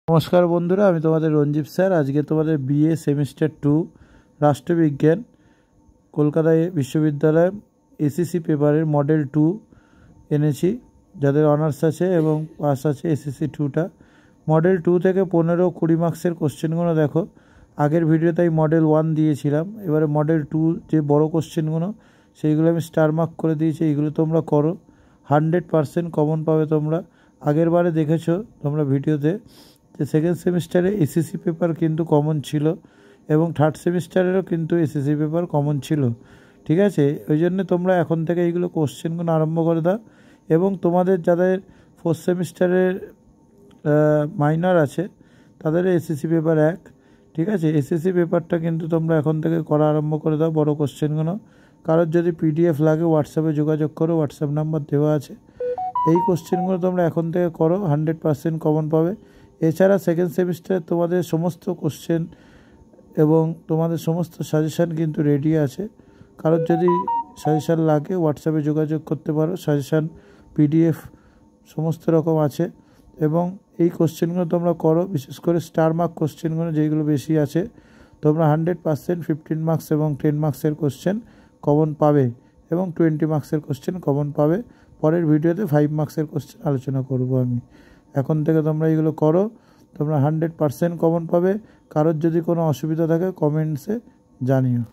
নমস্কার বন্ধুরা, আমি তোমাদের রঞ্জিত স্যার। আজকে তোমাদের বিএ সেমিস্টার 2 রাষ্ট্রবিজ্ঞান কলকাতা বিশ্ববিদ্যালয় এসএসসি পেপারের মডেল 2 এনেছি। যাদের অনার্স আছে এবং পাস আছে এসএসসি 2টা, মডেল 2 থেকে 15-20 মার্কসের কোশ্চেনগুলো দেখো। আগের ভিডিওতে আমি মডেল 1 দিয়েছিলাম, এবারে মডেল 2 যে বড় কোশ্চেনগুলো সেইগুলো আমি স্টার মার্ক করে দিয়েছি। এইগুলো তোমরা করো, 100% কমন পাবে তোমরা। আগের বারে দেখেছো তোমরা ভিডিওতে যে সেকেন্ড সেমিস্টারে এসএসসি পেপার কিন্তু কমন ছিল এবং থার্ড সেমিস্টারেরও কিন্তু এসএসসি পেপার কমন ছিল। ঠিক আছে, ওই জন্য তোমরা এখন থেকে এইগুলো কোশ্চেনগুলো আরম্ভ করে দাও। এবং তোমাদের যাদের ফোর্থ সেমিস্টারের মাইনর আছে তাদের এসএসসি পেপার 1, ঠিক আছে, এসএসসি পেপারটা কিন্তু তোমরা এখন থেকে করা আরম্ভ করে দাও বড় কোশ্চেনগুলো। কারোর যদি পিডিএফ লাগে হোয়াটসঅ্যাপে যোগাযোগ করো, হোয়াটসঅ্যাপ নাম্বার দেওয়া আছে। এই কোশ্চেনগুলো তোমরা এখন থেকে করো, 100% কমন পাবে। এছাড়া সেকেন্ড সেমিস্টারে তোমাদের সমস্ত কোশ্চেন এবং তোমাদের সমস্ত সাজেশান কিন্তু রেডি আছে। কারোর যদি সাজেশান লাগে হোয়াটসঅ্যাপে যোগাযোগ করতে পারো, সাজেশান পিডিএফ সমস্ত রকম আছে। এবং এই কোশ্চেনগুলো তোমরা করো, বিশেষ করে স্টার মার্ক কোশ্চেনগুলো যেগুলো বেশি আছে তোমরা 100% 15 মার্কস এবং 10 মার্কসের কোশ্চেন কমন পাবে এবং 20 মার্কসের কোশ্চেন কমন পাবে। পরের ভিডিওতে 5 মার্কসের কোশ্চেন আলোচনা করব আমি। এখন থেকে তোমরা এগুলো করো, তোমরা 100% কমন পাবে। কারোর যদি কোনো অসুবিধা থাকে কমেন্টসে জানিও।